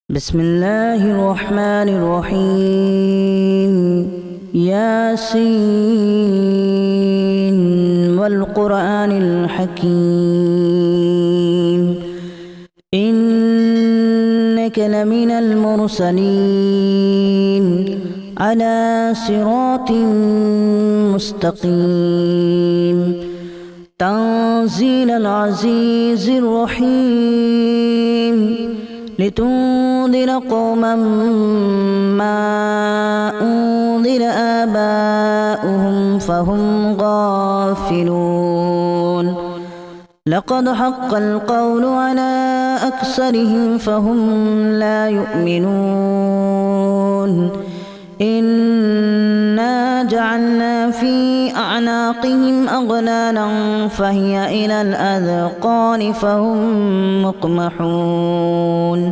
بسم الله الرحمن الرحيم ياسين والقرآن الحكيم إنك لمن المرسلين على صراط مستقيم تنزيل العزيز الرحيم لتنذر قوما ما أنذر آباؤهم فهم غافلون لقد حق القول على أكثرهم فهم لا يؤمنون إنا جعلنا في أعناقهم أغلالا فهي إلى الأذقان فهم مقمحون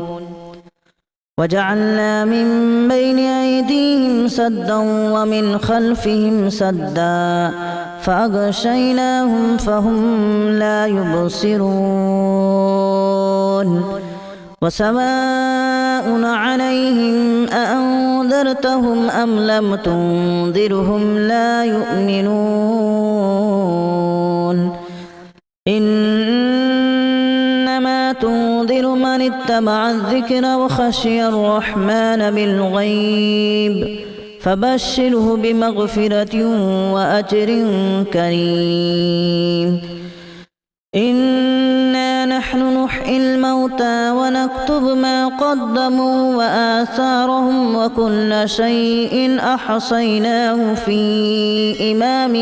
وجعلنا من بين أيديهم سدا ومن خلفهم سدا فأغشيناهم فهم لا يبصرون وسواء عليهم أأنذرتهم أم لم تنذرهم لا يؤمنون إنما تنذر من اتبع الذكر وخشي الرحمن بالغيب فبشره بمغفرة وأجر كريم إنا نحن نحيي الموتى ونكتب ما قدموا وآثارهم وكل شيء أحصيناه في إمام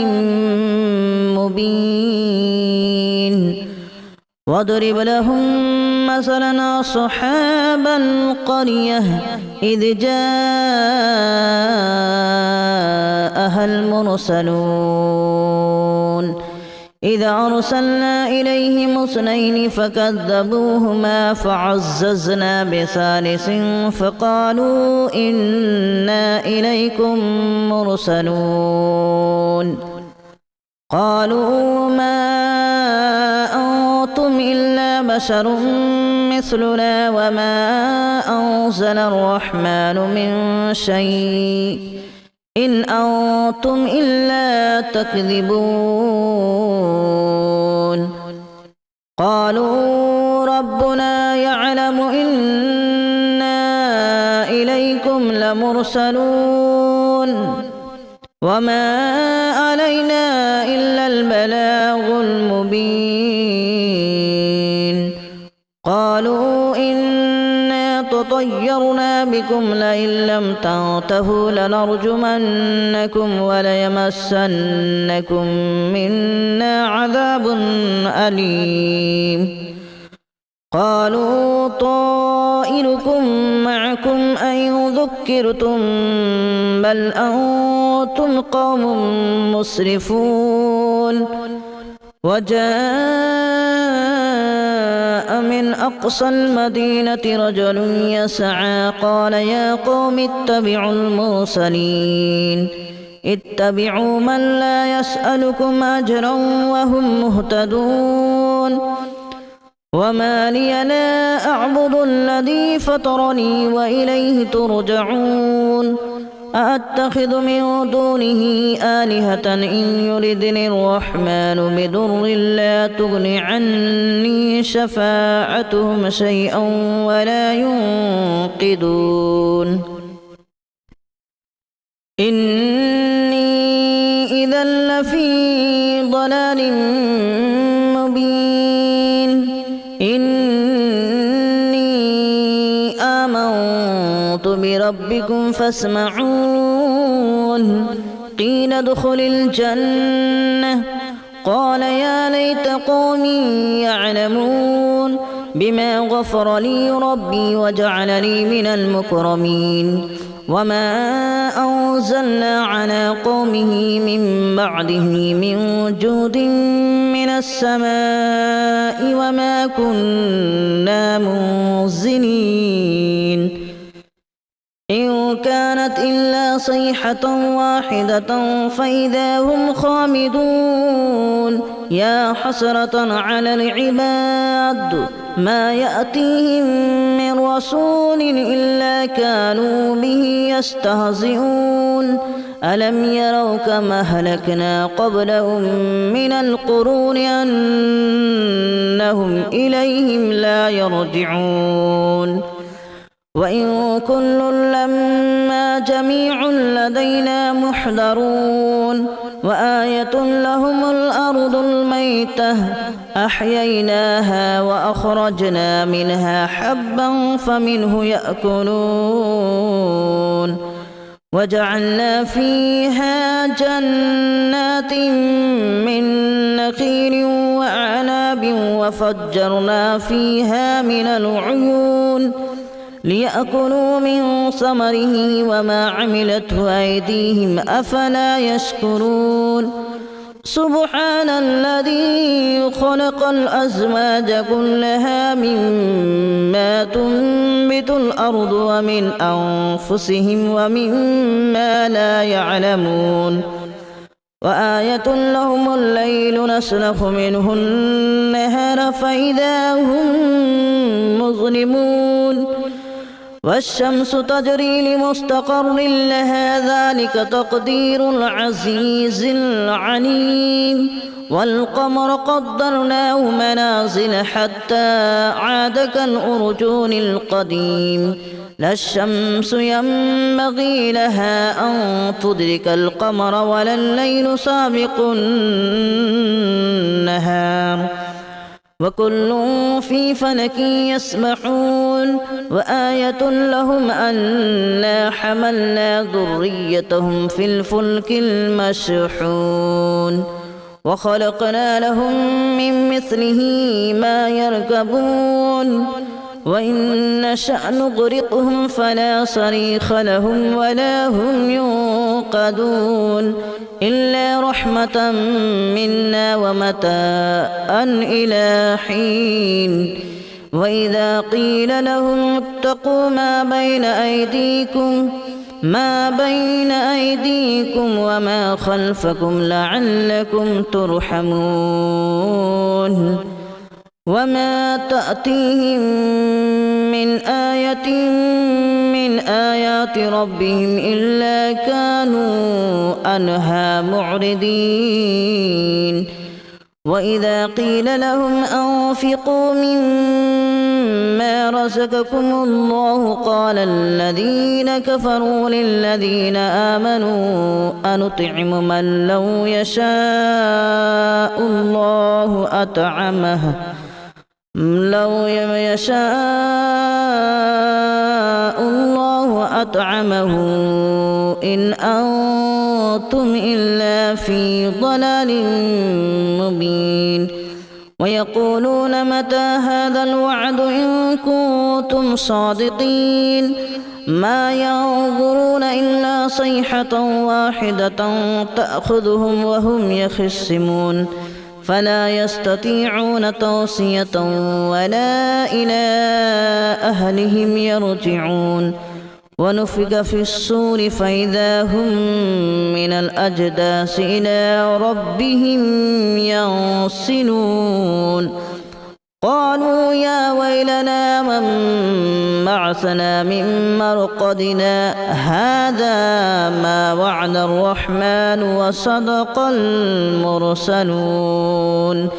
مبين واضرب لهم مثلا أصحاب القرية إذ جاءها المرسلون إذا أرسلنا إليهم اثنين فكذبوهما فعززنا بثالث فقالوا إنا إليكم مرسلون قالوا ما أنتم إلا بشر مثلنا وما أنزل الرحمن من شيء إن أنتم إلا تكذبون قالوا ربنا يعلم إنا إليكم لمرسلون وما علينا إلا البلاغ المبين قالوا إنا تطيرنا بكم لئن لم تنتهوا لنرجمنكم وليمسنكم منا عذاب أليم قالوا طائركم معكم أن ذكرتم بل أنتم قوم مسرفون وجاء من أقصى المدينة رجل يسعى قال يا قوم اتبعوا المرسلين اتبعوا من لا يسألكم أجرا وهم مهتدون وما لي لا أعبد الذي فطرني وإليه ترجعون أأتخذ من دونه آلهة إن يردني الرحمن بضر لا تغن عني شفاعتهم شيئا ولا ينقذون إني إذا لفي ضلال مبين إني آمنت بربكم فاسمعون قيل ادخل الجنة قال يا ليت قومي يعلمون بما غفر لي ربي وجعلني من المكرمين وما أنزلنا على قومه من بعده من جود من السماء وما كنا منزلين إن كانت إلا صيحة واحدة فإذا هم خامدون يا حسرة على العباد ما يأتيهم من رسول إلا كانوا به يستهزئون ألم يروا كما أهلكنا قبلهم من القرون أنهم إليهم لا يرجعون وإن كل لما جميع لدينا محضرون وآية لهم الأرض الميتة أحييناها وأخرجنا منها حبا فمنه يأكلون وجعلنا فيها جنات من نخيل وأعناب وفجرنا فيها من العيون ليأكلوا من ثمره وما عملته أيديهم أفلا يشكرون سبحان الذي خلق الأزواج كلها مما تنبت الأرض ومن أنفسهم ومما لا يعلمون وآية لهم الليل نسلخ منه النهار فإذا هم مظلمون والشمس تجري لمستقر لها ذلك تقدير العزيز العليم والقمر قدرناه منازل حتى عاد كالأرجون القديم لا الشمس ينبغي لها أن تدرك القمر ولا الليل سابق النهار وكل في فلك يسبحون وآية لهم أنا حملنا ذريتهم في الفلك المشحون وخلقنا لهم من مثله ما يركبون وإن نشأ نغرقهم فلا صريخ لهم ولا هم ينقذون إلا رحمة منا ومتاعا إلى حين وإذا قيل لهم اتقوا ما بين أيديكم وما خلفكم لعلكم ترحمون وما تأتيهم من آية من آيات ربهم إلا كانوا عنها معرضين وإذا قيل لهم أنفقوا مما رزقكم الله قال الذين كفروا للذين آمنوا أنطعم من لو يشاء الله أطعمه إن أنتم إلا في ضلال مبين ويقولون متى هذا الوعد إن كنتم صادقين ما ينظرون إلا صيحة واحدة تأخذهم وهم يخصمون فلا يستطيعون توصية ولا إلى أهلهم يرجعون ونفخ في الصور فإذا هم من الأجداث إلى ربهم ينسلون قالوا يا ويلنا من بعثنا من مرقدنا هذا ما وعد الرحمن وصدق المرسلون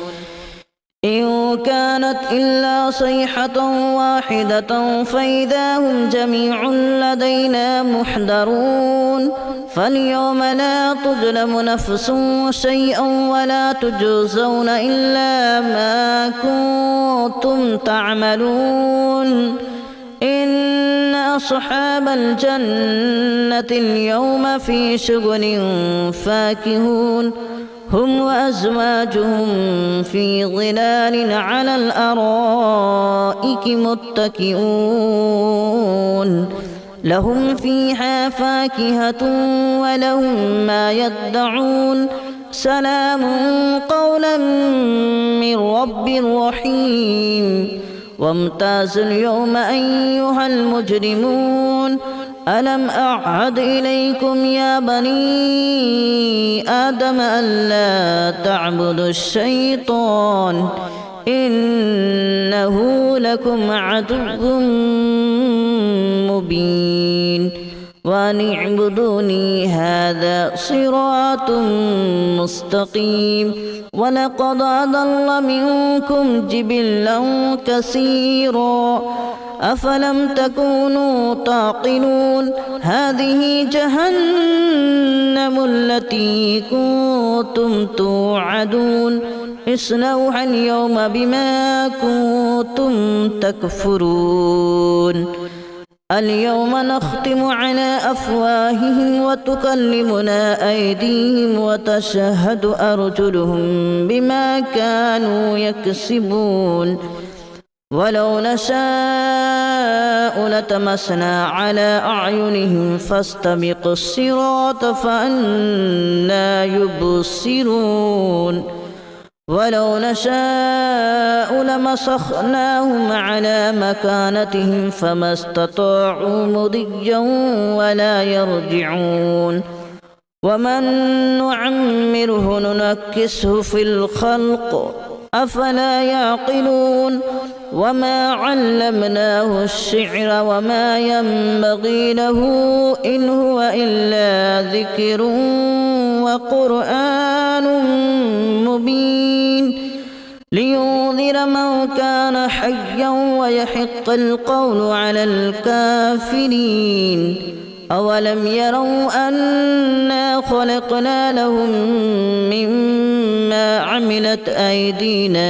إن كانت إلا صيحة واحدة فإذا هم جميع لدينا محضرون فاليوم لا تظلم نفس شيئا ولا تجزون إلا ما كنتم تعملون إن أصحاب الجنة اليوم في شغل فاكهون هم وأزواجهم في ظلال على الأرائك متكئون لهم فيها فاكهة ولهم ما يدعون سلام قولا من رب رحيم وامتازوا اليوم أيها المجرمون ألم أعهد إليكم يا بني آدم ألا تعبدوا الشيطان إنه لكم عدو مبين وأن اعبدوني هذا صراط مستقيم ولقد أضل منكم جبلا كثيرا أفلم تكونوا تعقلون هذه جهنم التي كنتم توعدون اصلوها اليوم بما كنتم تكفرون اليوم نختم على أفواههم وتكلمنا أيديهم وتشهد أرجلهم بما كانوا يكسبون ولو نشاء لتمسنا على أعينهم فاستبقوا الصراط فأنى يبصرون ولو نشاء لمسخناهم على مكانتهم فما استطاعوا مضيا ولا يرجعون ومن نعمره ننكسه في الخلق أفلا يعقلون وما علمناه الشعر وما ينبغي له إن هو إلا ذكر وقرآن مبين لينذر من كان حيا ويحق القول على الكافرين أولم يروا أنا خلقنا لهم مما عملت أيدينا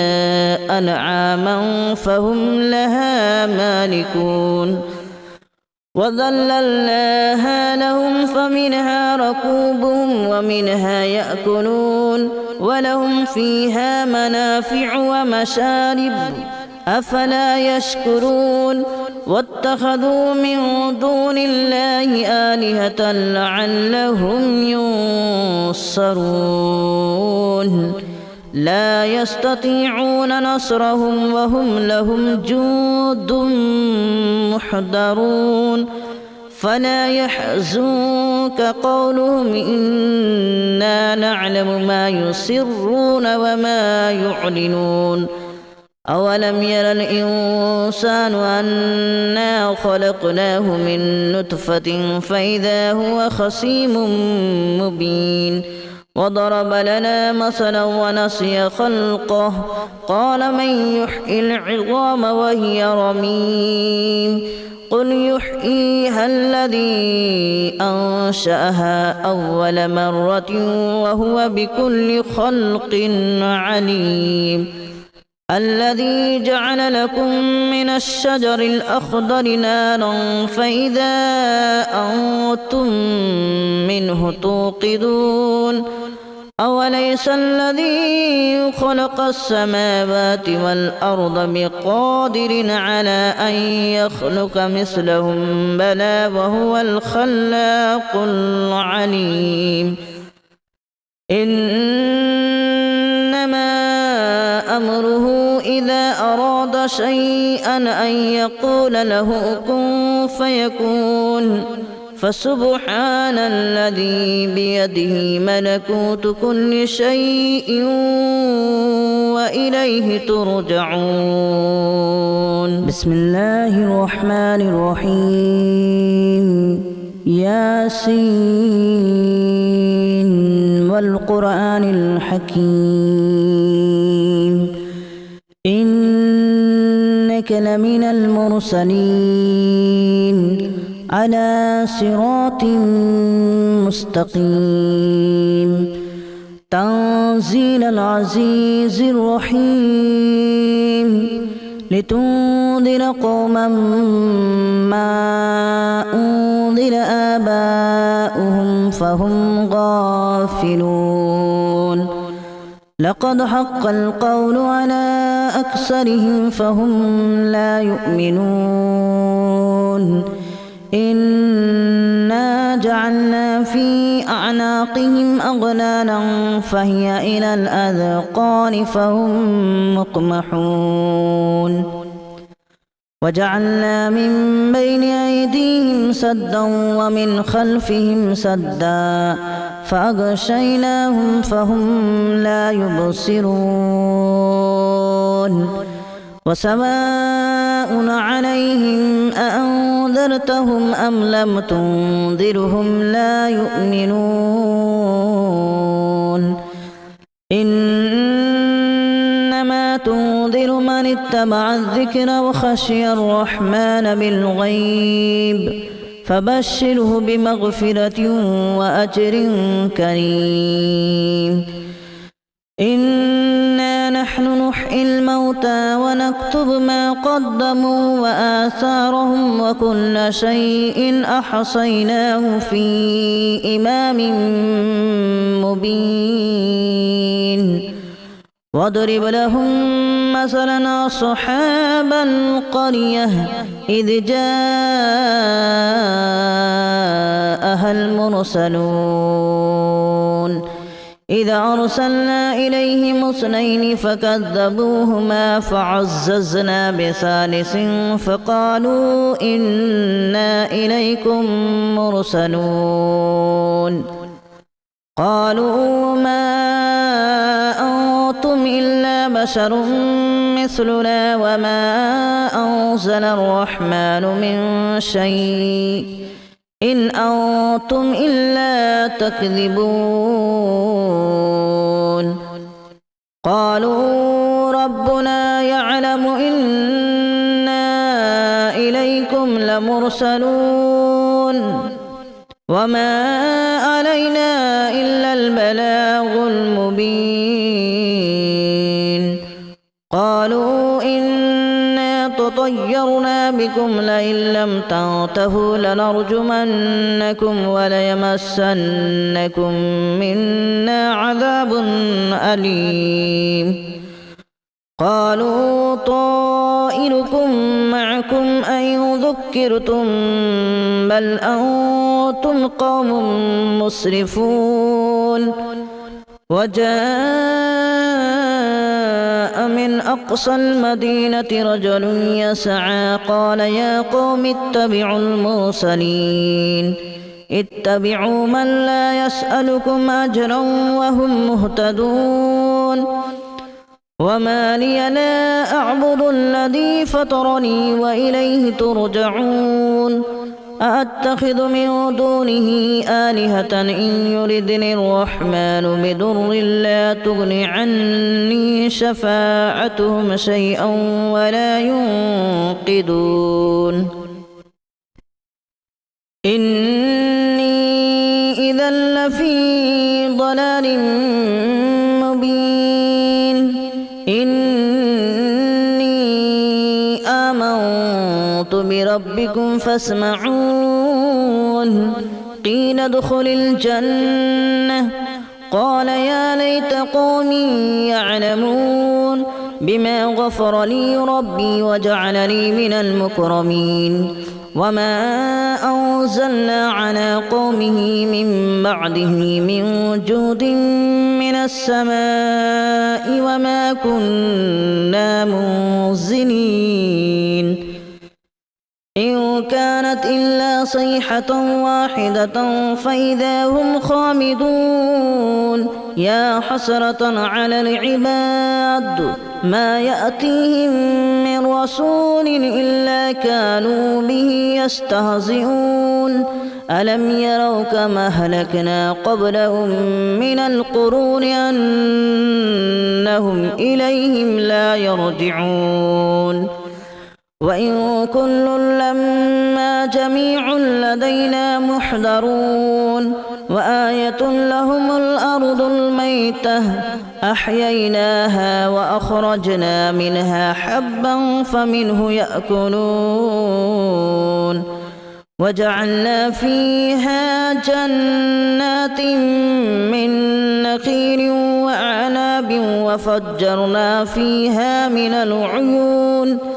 أنعاما فهم لها مالكون وذللناها لهم فمنها ركوبهم ومنها يأكلون ولهم فيها منافع ومشارب أفلا يشكرون واتخذوا من دون الله آلهة لعلهم ينصرون لا يستطيعون نصرهم وهم لهم جند محضرون فلا يحزنك قولهم إنا نعلم ما يسرون وما يعلنون أولم ير الإنسان أنا خلقناه من نطفة فإذا هو خصيم مبين وضرب لنا مثلا ونسي خلقه قال من يحيي العظام وهي رميم قل يحييها الذي أنشأها أول مرة وهو بكل خلق عليم الذي جعل لكم من الشجر الأخضر نارا فإذا أنتم منه توقدون أوليس الذي خلق السماوات والأرض بقادر على أن يخلق مثلهم بلى وهو الخلاق العليم إنما أمره إذا أراد شيئا أن يقول له كن فيكون فسبحان الذي بيده ملكوت كل شيء وإليه ترجعون بسم الله الرحمن الرحيم ياسين والقرآن الحكيم إنك لمن المرسلين على صراط مستقيم تنزيل العزيز الرحيم لتنذر قوما ما أنذر آباؤهم فهم غافلون لقد حق القول على أكثرهم فهم لا يؤمنون إنا جعلنا في أعناقهم أغلالا فهي إلى الأذقان فهم مقمحون وجعلنا من بين أيديهم سدا ومن خلفهم سدا فأغشيناهم فهم لا يبصرون وسواء عليهم أأنذرتهم أم لم تنذرهم لا يؤمنون إنما تنذر من اتبع الذكر وخشي الرحمن بالغيب فبشره بمغفرة وأجر كريم إنا نحن نحيي الموتى ونكتب ما قدموا وآثارهم وكل شيء أحصيناه في إمام مبين واضرب لهم مثلا أصحاب القرية إذ جاءها المرسلون إذا أرسلنا إليهم اثنين فكذبوهما فعززنا بثالث فقالوا إنا إليكم مرسلون قالوا ما أنتم إلا بشر مثلنا وما أنزل الرحمن من شيء إن أنتم إلا تكذبون قالوا ربنا يعلم إنا إليكم لمرسلون وما علينا إلا البلاغ المبين قالوا إنا تطيرنا بكم لئن لم تنتهوا لنرجمنكم وليمسنكم منا عذاب أليم قالوا طائركم معكم أن ذكرتم بل أنتم قوم مسرفون وجاء من أقصى المدينة رجل يسعى قال يا قوم اتبعوا المرسلين اتبعوا من لا يسألكم أجرا وهم مهتدون وما لي لا أعبد الذي فطرني وإليه ترجعون أأتخذ من دونه آلهة إن يردني الرحمن بضر لا تغن عني شفاعتهم شيئا ولا ينقذون إني إذا لفي ضلال مبين إني آمنت بربكم فاسمعون قيل ادخل الجنة قال يا ليت قومي يعلمون بما غفر لي ربي وجعلني من المكرمين وما أنزلنا على قومه من بعده من جود من السماء وما كنا منزلين إن كانت إلا صيحة واحدة فإذا هم خامدون يا حسرة على العباد ما يأتيهم من رسول إلا كانوا به يستهزئون ألم يروا كما أهلكنا قبلهم من القرون أنهم إليهم لا يرجعون وإن كل لما جميع لدينا محضرون وآية لهم الأرض الميتة أحييناها وأخرجنا منها حبا فمنه يأكلون وجعلنا فيها جنات من نخيل وأعناب وفجرنا فيها من العيون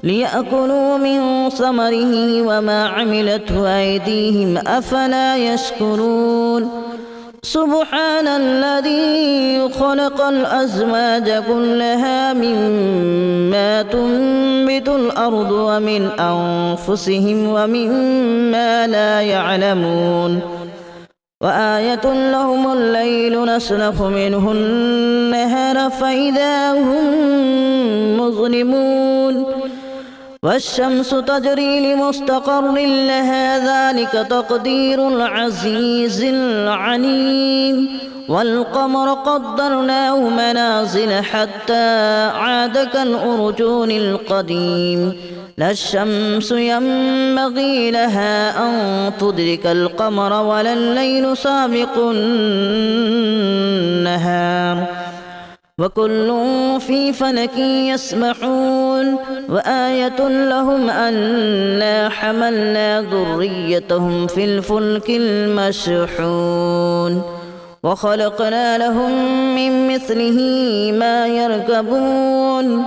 ليأكلوا من ثمره وما عملته أيديهم أفلا يشكرون سبحان الذي خلق الأزواج كلها مما تنبت الأرض ومن أنفسهم ومما لا يعلمون وآية لهم الليل نسلخ منه النهار فإذا هم مظلمون والشمس تجري لمستقر لها ذلك تقدير العزيز العليم والقمر قدرناه منازل حتى عاد كالأرجون القديم لا الشمس ينبغي لها أن تدرك القمر ولا الليل سابق النهار وكل في فلك يسبحون وآية لهم أنا حملنا ذريتهم في الفلك المشحون وخلقنا لهم من مثله ما يركبون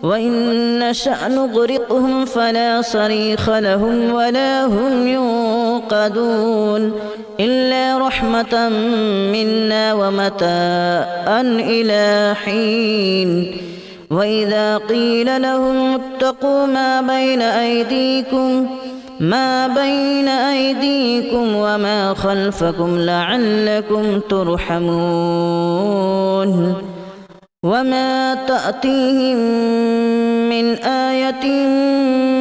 وإن نشأ نغرقهم فلا صريخ لهم ولا هم ينقذون إلا رحمة منا ومتاعا إلى حين وإذا قيل لهم اتقوا ما بين أيديكم وما خلفكم لعلكم ترحمون وما تأتيهم من آية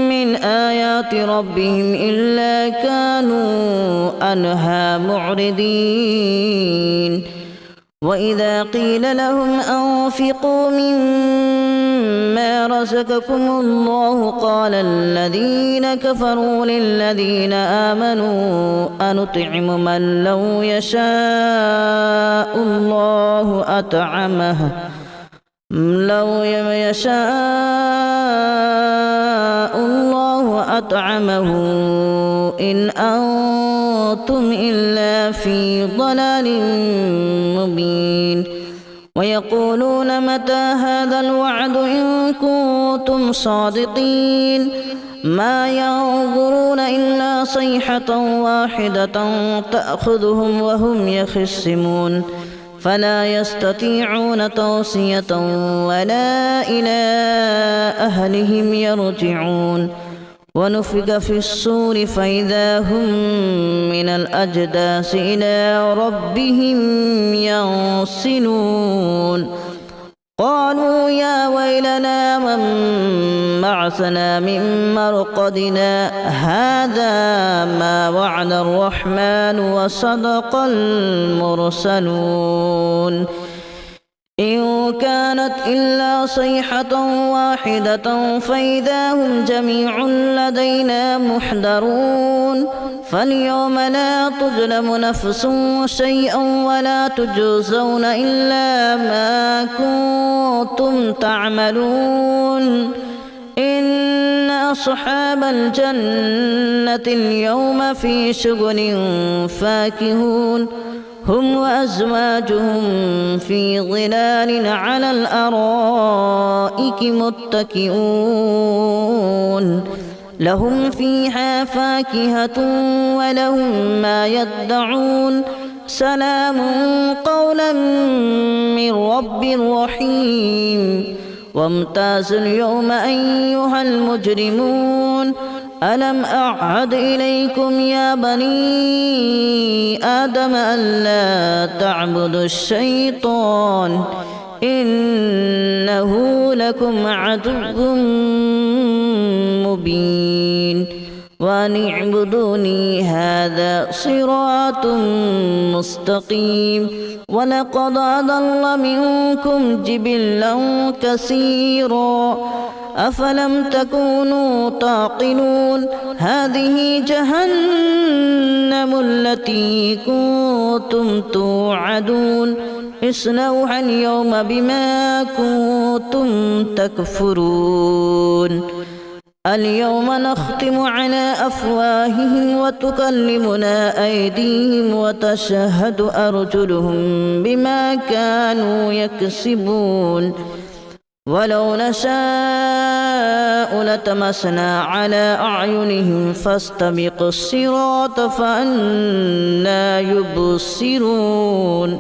من آيات ربهم إلا كانوا عنها معرضين وإذا قيل لهم أنفقوا مما رزقكم الله قال الذين كفروا للذين آمنوا أنطعم من لو يشاء الله أطعمه إن أنتم إلا في ضلال مبين ويقولون متى هذا الوعد إن كنتم صادقين ما ينظرون إلا صيحة واحدة تأخذهم وهم يخصمون فلا يستطيعون توصية ولا إلى أهلهم يرجعون ونفخ في الصور فإذا هم من الأجداث إلى ربهم ينسلون قالوا يا ويلنا من بعثنا من مرقدنا هذا ما وعد الرحمن وصدق المرسلون إن كانت إلا صيحة واحدة فإذا هم جميع لدينا محضرون فاليوم لا تظلم نفس شيئا ولا تجزون إلا ما كنتم تعملون إن أصحاب الجنة اليوم في شغل فاكهون هم وأزواجهم في ظلال على الأرائك متكئون لهم فيها فاكهة ولهم ما يدعون سلام قولا من رب رحيم وامتازوا اليوم أيها المجرمون ألم أعهد إليكم يا بني آدم ألا تعبدوا الشيطان إنه لكم عدو مبين وأن اعبدوني هذا صراط مستقيم ولقد أضل منكم جبلا كثيرا أفلم تكونوا تعقلون هذه جهنم التي كنتم توعدون اصلوها اليوم بما كنتم تكفرون اليوم نختم على أفواههم وتكلمنا أيديهم وتشهد أرجلهم بما كانوا يكسبون ولو نشاء لطمسنا على أعينهم فاستبقوا الصراط فأنى يبصرون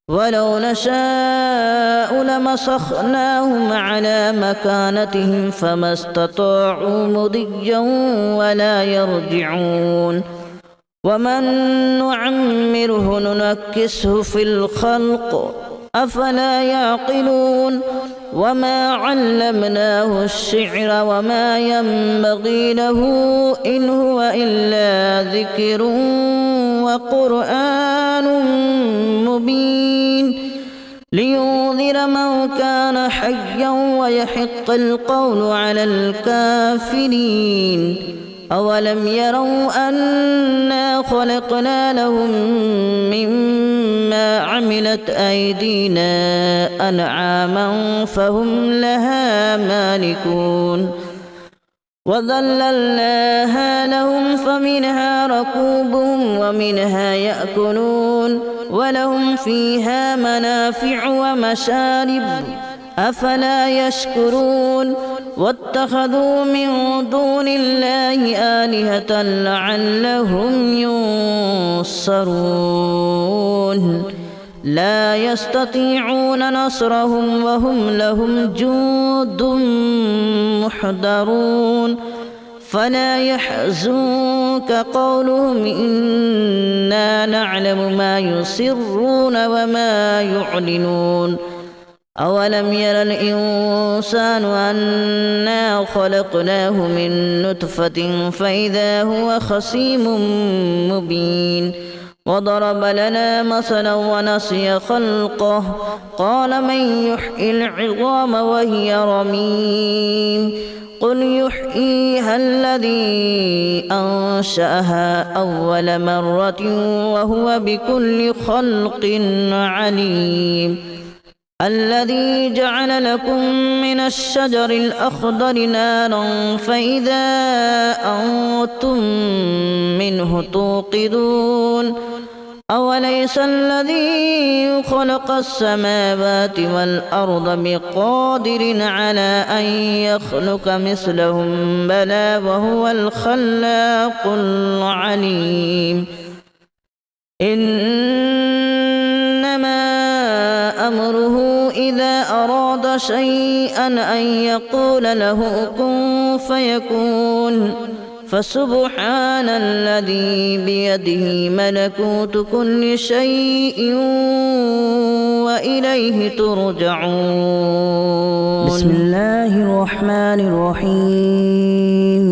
ولو نشاء لمسخناهم على مكانتهم فما استطاعوا مضيا ولا يرجعون ومن نعمره ننكسه في الخلق أفلا يعقلون وما علمناه الشعر وما ينبغي له إن هو إلا ذكر وقرآن مبين لينذر من كان حيا ويحق القول على الكافرين أولم يروا أنا خلقنا لهم مما عملت أيدينا أنعاما فهم لها مالكون وذللناها لهم فمنها ركوبهم ومنها يأكلون ولهم فيها منافع ومشارب أفلا يشكرون واتخذوا من دون الله آلهة لعلهم ينصرون لا يستطيعون نصرهم وهم لهم جند محضرون فلا يحزنك قولهم إنا نعلم ما يسرون وما يعلنون أولم ير الإنسان أنا خلقناه من نطفة فإذا هو خصيم مبين وضرب لنا مثلا ونسي خلقه قال من يحيي العظام وهي رميم قل يحييها الذي أنشأها أول مرة وهو بكل خلق عليم الذي جعل لكم من الشجر الأخضر نارا فإذا أنتم منه توقدون أوليس الذي خلق السماوات والأرض بقادر على أن يخلق مثلهم بلى وهو الخلاق العليم إنما أمره إذا أراد شيئا أن يقول له كن فيكون فسبحان الذي بيده ملكوت كل شيء وإليه ترجعون بسم الله الرحمن الرحيم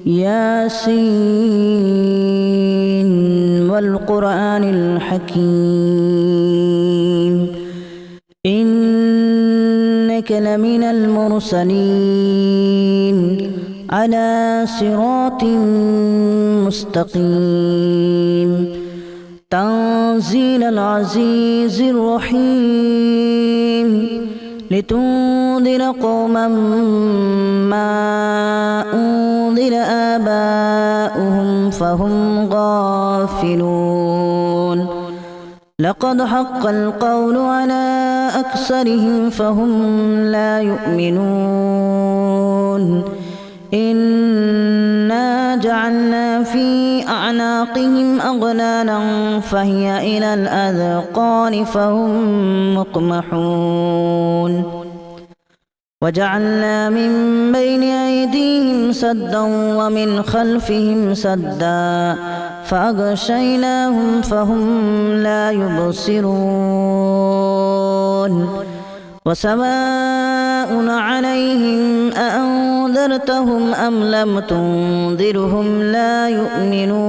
ياسين والقرآن الحكيم إنك لمن المرسلين على صراط مستقيم تنزيل العزيز الرحيم لتنذر قوما ما أنذر آباؤهم فهم غافلون لقد حق القول على أكثرهم فهم لا يؤمنون إنا جعلنا في أعناقهم أغلالا فهي إلى الأذقان فهم مقمحون وجعلنا من بين أيديهم سدا ومن خلفهم سدا فأغشيناهم فهم لا يبصرون وسواء عليهم أأنذرتهم أم لم تنذرهم لا يؤمنون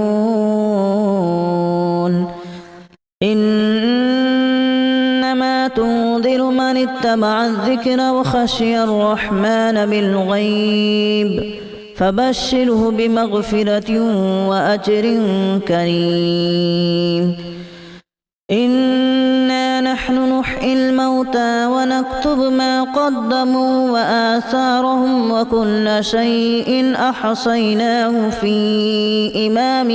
إنما تنذر من اتبع الذكر وخشي الرحمن بالغيب فبشره بمغفرة وأجر كريم إنا نحن نحيي الموتى ونكتب ما قدموا وآثارهم وكل شيء أحصيناه في إمام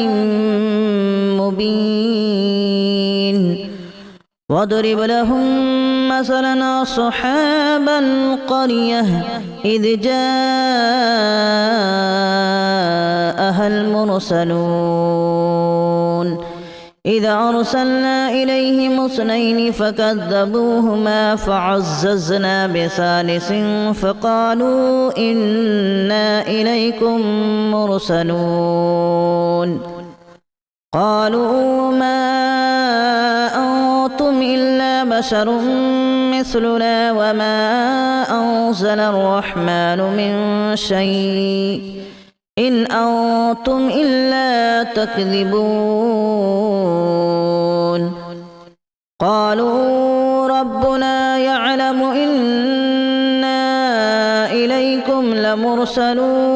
مبين واضرب لهم مثلا أصحاب القرية إذ جاءها المرسلون إذ أرسلنا إليهم اثنين فكذبوهما فعززنا بثالث فقالوا إنا إليكم مرسلون قالوا ما أنتم إلا بشر مثلنا وما أنزل الرحمن من شيء إن أنتم إلا تكذبون قالوا ربنا يعلم إنا إليكم لمرسلون